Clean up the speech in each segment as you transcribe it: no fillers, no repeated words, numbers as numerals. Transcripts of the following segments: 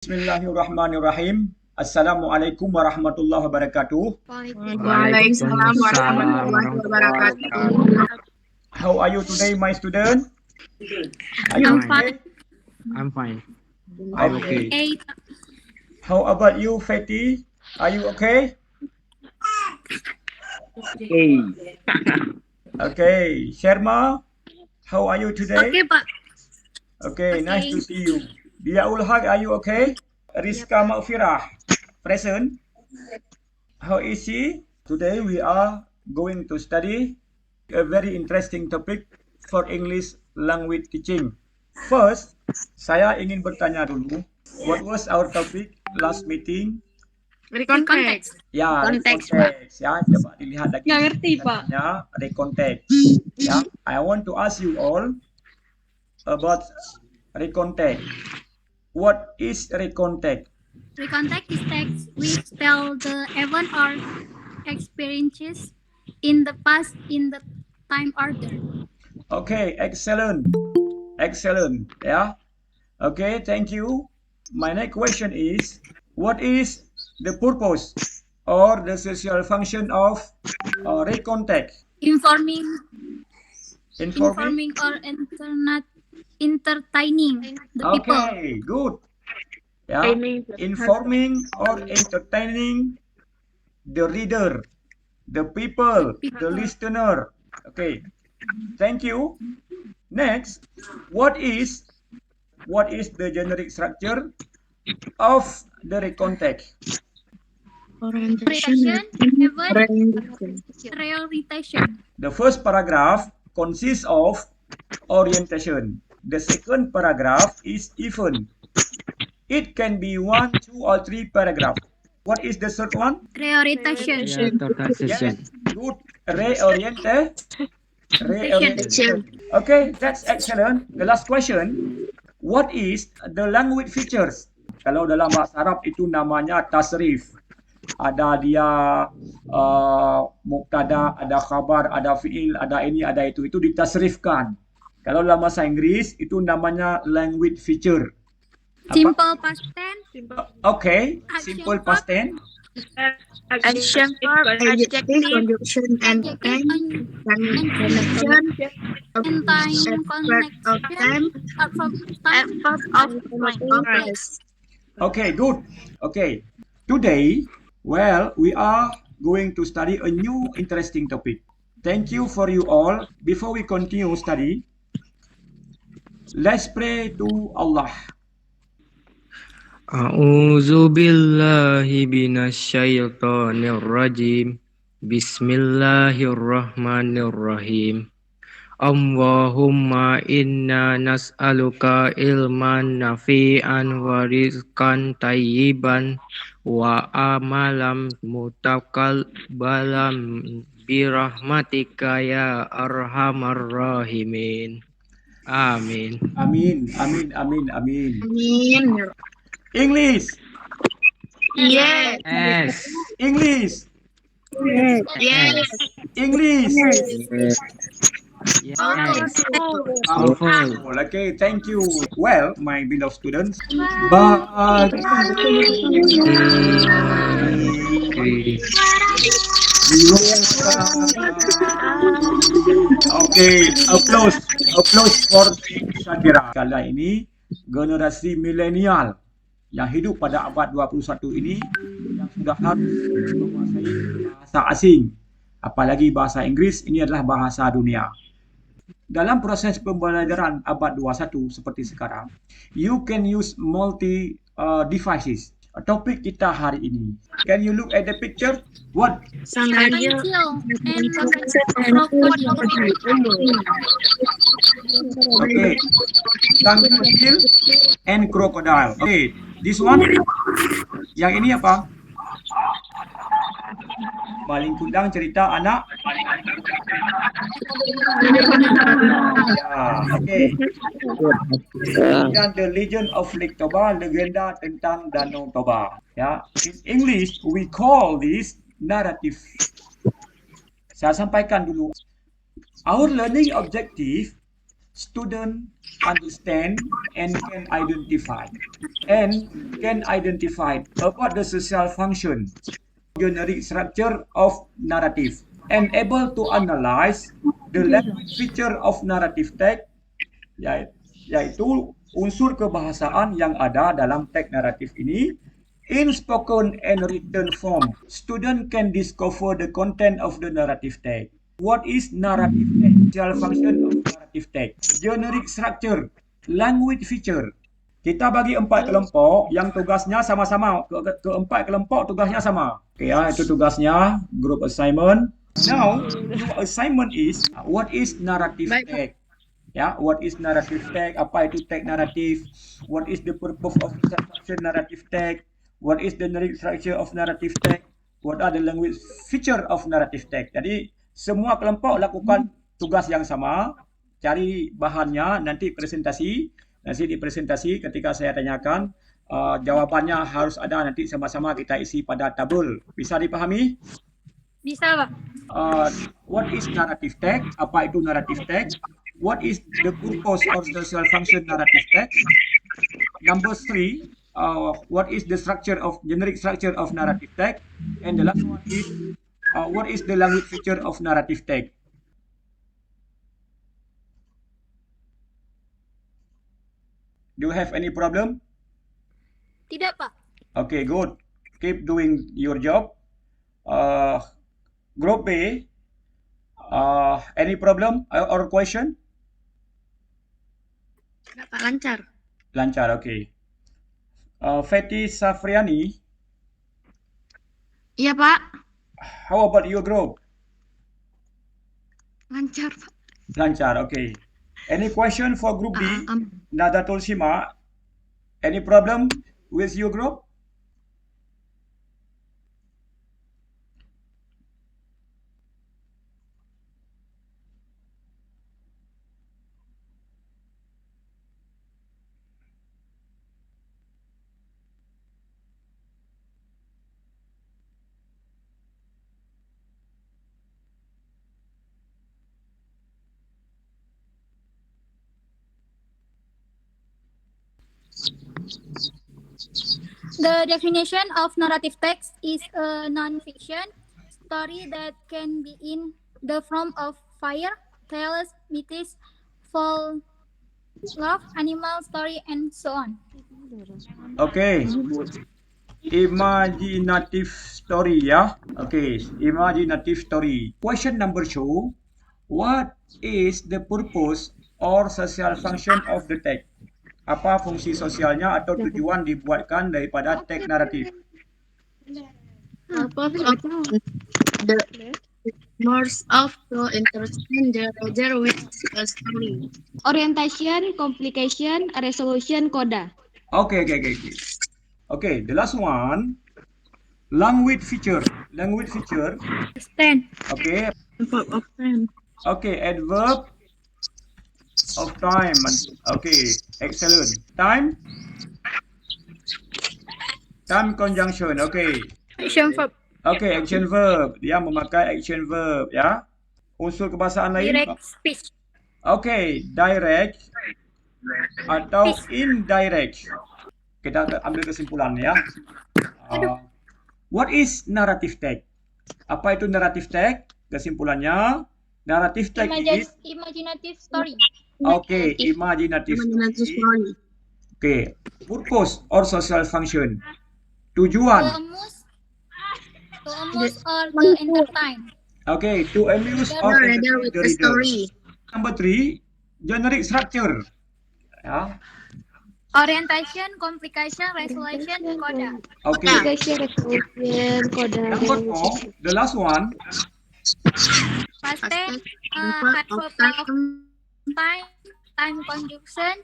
Bismillahirrahmanirrahim. Assalamualaikum warahmatullahi wabarakatuh. Waalaikumsalam warahmatullahi wabarakatuh. How are you today, my student? Are you I'm okay? I'm fine. Okay. How about you, Fatty? Are you okay? Okay. Sharma, how are you today? Okay, Pak. Okay, nice to see you. Diaul Haq, are you okay? Rizka Maghfirah, present. How is she? Today we are going to study a very interesting topic for English language teaching. First, saya ingin bertanya dulu, what was our topic last meeting? Recontext. Ya, Konteks, recontext. Ya, coba dilihat lagi. Nggak ngerti, Pak. Ya, recontext. Ya, I want to ask you all about recontext. What is recontext? Recontext is text which tell the event or experiences in the past in the time order. Okay, excellent. Excellent. Yeah. Okay, thank you. My next question is, what is the purpose or the social function of recontext? Informing Informing? or entertaining the people. Okay, good. Yeah. Informing or entertaining the reader, the people, the listener. Okay. Thank you. Next, what is the generic structure of the recontext? Orientation, reorientation. The first paragraph consists of orientation. The second paragraph is event. It can be 1, 2, or 3 paragraphs. What is the third one? Reorientation. Yes, good. Reorientation. Okay, that's excellent. The last question. What is the language features? Kalau dalam bahasa Arab itu namanya tasrif. Ada dia mubtada, ada khabar, ada fiil, ada ini, ada itu. Itu ditasrifkan. Kalau dalam bahasa Inggris itu namanya language feature. Simple past tense. Okay, simple past tense. Action verb, adjective, conjunction, and time, connection, And time of time, effort of progress. Okay, good. Okay, today, well, we are going to study a new interesting topic. Thank you for you all. Before we continue study, let's pray to Allah. A'udzu billahi minasyaitonir rajim. Bismillahirrahmanirrahim. Allahumma inna nas'aluka ilman nafi'an wa rizqan tayyiban wa amalan mutakabbalan birahmatika ya arhamar rahimin. Amin. Amin, amin, amin, amin. Amin. English, Yes. Yes. English, Yes. English. Yes. Powerful. Okay, thank you. Well, my beloved students, bye. Okay, applause for Shakira. Kali ini generasi milenial yang hidup pada abad 21 ini yang sudah harus menguasai bahasa asing, apalagi bahasa Inggris. Ini adalah bahasa dunia. Dalam proses pembelajaran abad 21 seperti sekarang, you can use multi devices. Topik kita hari ini. Can you look at the picture? What? Sang radio Okay. Sang kecil and crocodile. Okay. This one. Yang ini apa? Paling kundang cerita anak. Ya, okay. Kemudian The Legend of Lake Toba, legenda tentang Danau Toba. Ya, in English we call this narrative. Saya sampaikan dulu. Our learning objective student understand and can identify. And can identify about the social function, generic structure of narrative, and able to analyze the language feature of narrative text, yaitu unsur kebahasaan yang ada dalam teks naratif ini. In spoken and written form, student can discover the content of the narrative text. What is narrative text? Social function of narrative text. Generic structure, language feature. Kita bagi 4 kelompok yang tugasnya sama-sama. Keempat kelompok tugasnya sama. Okay, itu tugasnya group assignment. Now, your assignment is what is narrative text? Ya, what is narrative text? Apa itu text naratif? What is the purpose of function narrative text? What is the generic structure of narrative text? What are the language feature of narrative text? Jadi semua kelompok lakukan tugas yang sama, cari bahannya, nanti presentasi. Nanti di presentasi ketika saya tanyakan, jawabannya harus ada, nanti sama-sama kita isi pada tabel. Bisa dipahami? Bisa, Pak. What is narrative text? Apa itu narrative text? What is the purpose or social function narrative text? Number 3, what is the generic structure of narrative text? And the last one is what is the language feature of narrative text? Do you have any problem? Tidak, Pak. Okay, good. Keep doing your job. Group B, any problem or question? Enggak, Pak, lancar. Lancar, okay. Feti Safriani, Iya, Pak. how about your group? Lancar, Pak. Lancar, okay. Any question for group B? Um, Nadatul Shima, any problem with your group? The definition of narrative text is a non-fiction story that can be in the form of fairy tales, myths, folk, love, animal story, and so on. Okay. Imaginative story, ya. Okay, imaginative story. Question number 2. What is the purpose or social function of the text? Apa fungsi sosialnya atau tujuan dibuatkan daripada teks naratif? purpose of the most of to understand the reader with a story. Orientation, complication, resolution, coda. Okay. Okay, the last one. Language feature. Language feature. Stand. Okay. Verb of time. Okay, adverb of time. Okay, excellent. Time. Time conjunction. Okay. Action verb. Okay, action verb. Dia memakai action verb, ya. Unsur kebahasaan lain. Direct speech. Okay, direct atau indirect. Kita ambil kesimpulan, ya. What is narrative text? Apa itu narrative text? Kesimpulannya, narrative text is Imaginative story. okay, imaginative story. Okay, purpose or social function. Tujuan. To amuse or to entertain. Okay, to amuse or The reader entertain with the a reader. story. Number 3, generic structure. Ya. Orientation, complication, resolution, coda. Okay. Complication, resolution, coda. Number 4, the last one. Past tense, Verb of adverb of time. time conjunction,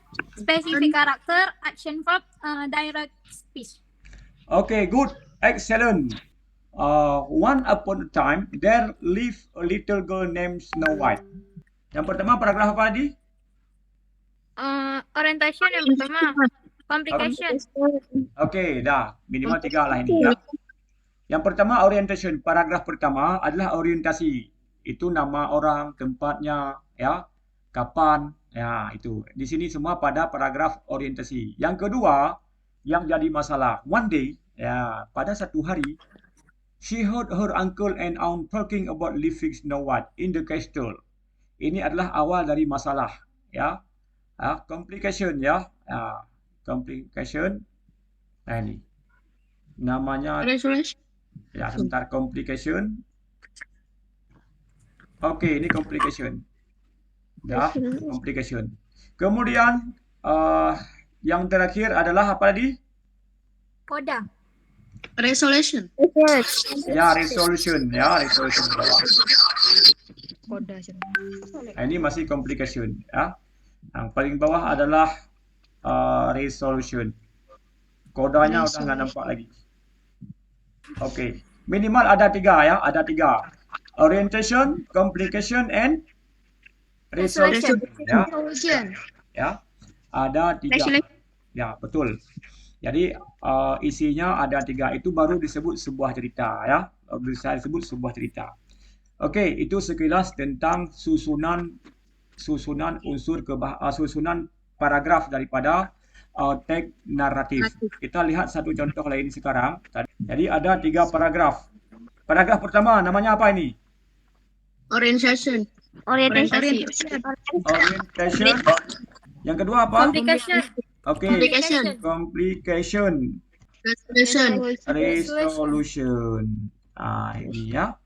specific character, action verb, direct speech. Okay, good, excellent. One upon a time, there lived a little girl named Snow White. Yang pertama paragraf apa tadi? Orientation yang pertama, complication. Okay, dah. Minimal 3 lah ini. Ya. Yang pertama orientation. Paragraf pertama adalah orientasi. Itu nama orang, tempatnya, ya, kapan, Ya, itu. Di sini semua pada paragraf orientasi. Yang kedua, yang jadi masalah. One day, ya, pada satu hari, she heard her uncle and aunt talking about living Snow White in the castle. Ini adalah awal dari masalah, ya. Complication, ya. Complication. Nah, ini. Namanya, Resolution. ya, sebentar, complication. Okey, ini complication. Ya, complication. Kemudian yang terakhir adalah apa tadi? Coda. Resolution. Ya, resolution. Ya, resolution. Koda. Ini masih complication. Ya. Yang paling bawah adalah resolution. Kodanya udah nggak nampak lagi. Okey. Minimal ada 3 ya, ada 3. Orientation, complication, and resolution. Ya. Ya. Ada 3. Ya, betul. Jadi isinya ada 3. Itu baru disebut sebuah cerita, ya. Bisa disebut sebuah cerita. Okey, itu sekilas tentang susunan unsur susunan paragraf daripada teks naratif. Kita lihat satu contoh lain sekarang. Jadi ada 3 paragraf. Paragraf pertama namanya apa ini? Orientation. Orientation. Orientation. Yang kedua apa? Complication. Okey. Complication. Resolution. Ini ya.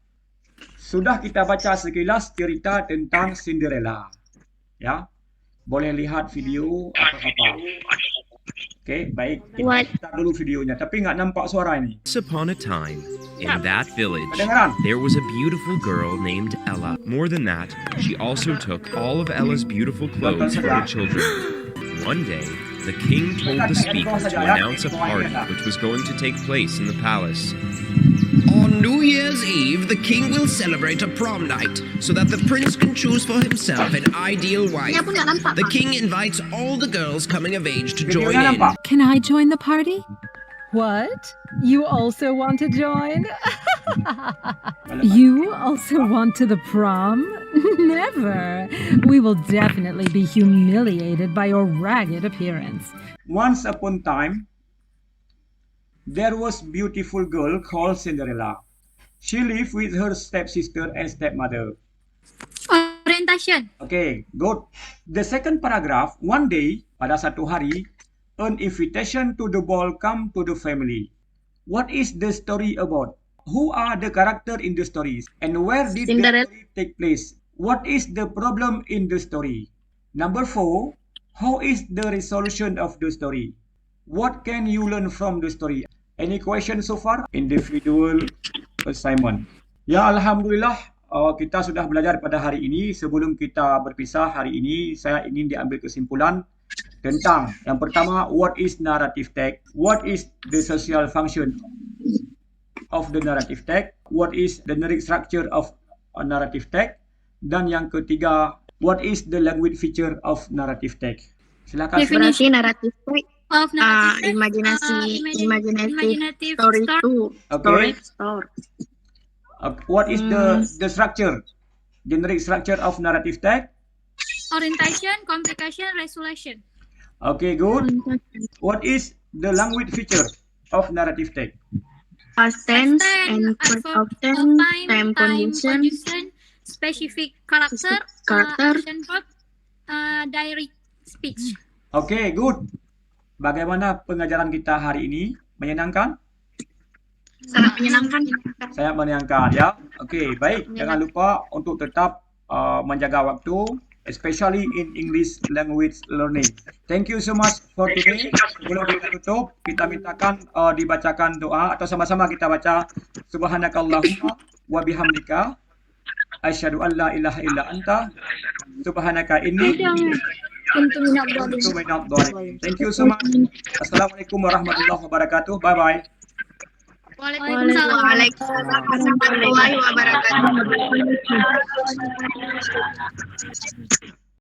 Sudah kita baca sekilas cerita tentang Cinderella. Ya. Boleh lihat video apa-apa. Okey, baik. Kita start dulu videonya, tapi nggak nampak suara ini. Once upon a time, in that village, Kedengaran? there was a beautiful girl named Ella. More than that, she also took all of Ella's beautiful clothes for the children. One day, the king told the speakers to announce a party which was going to take place in the palace. On New Year's Eve, the king will celebrate a prom night so that the prince can choose for himself an ideal wife. The king invites all the girls coming of age to join Videonya in. nampak? Can I join the party? What? You also want to join? You also want to the prom? Never. We will definitely be humiliated by your ragged appearance. Once upon a time, there was beautiful girl called Cinderella. She lived with her stepsister and stepmother. Orientation. Okay, good. The second paragraph, one day, pada satu hari, an invitation to the ball come to the family. What is the story about? Who are the character in the stories? And where did Cinderella. the story take place? What is the problem in the story? Number 4, how is the resolution of the story? What can you learn from the story? Any question so far? Individual assignment. Ya, Alhamdulillah, kita sudah belajar pada hari ini. Sebelum kita berpisah hari ini, saya ingin diambil kesimpulan tentang yang pertama, what is narrative text? What is the social function of the narrative text? What is the narrative structure of a narrative text? Dan yang ketiga, what is the language feature of narrative text? Silakan. Berarti naratif Of narrative. imaginative story two. Okay. Story. What is the structure? Generic structure of narrative text? Orientation, complication, resolution. Okay, good. What is the language feature of narrative text? Past tense and adverb present tense, time condition, specific character, character. action verb, direct speech. Okay, good. Bagaimana pengajaran kita hari ini? Menyenangkan? Sangat menyenangkan. Saya menyenangkan ya. Okey, baik. Jangan lupa untuk tetap menjaga waktu, especially in English language learning. Thank you so much for today. Sebelum kita tutup, kita mintakan dibacakan doa atau sama-sama kita baca Subhanakallahumma wa bihamdika asyhadu an la ilaha illa anta subhanaka inni Untuk kuntu minadh dhalimin. Thank you so much. Assalamualaikum warahmatullahi wabarakatuh. Bye bye. Waalaikumsalam. Waalaikumsalam warahmatullahi wabarakatuh.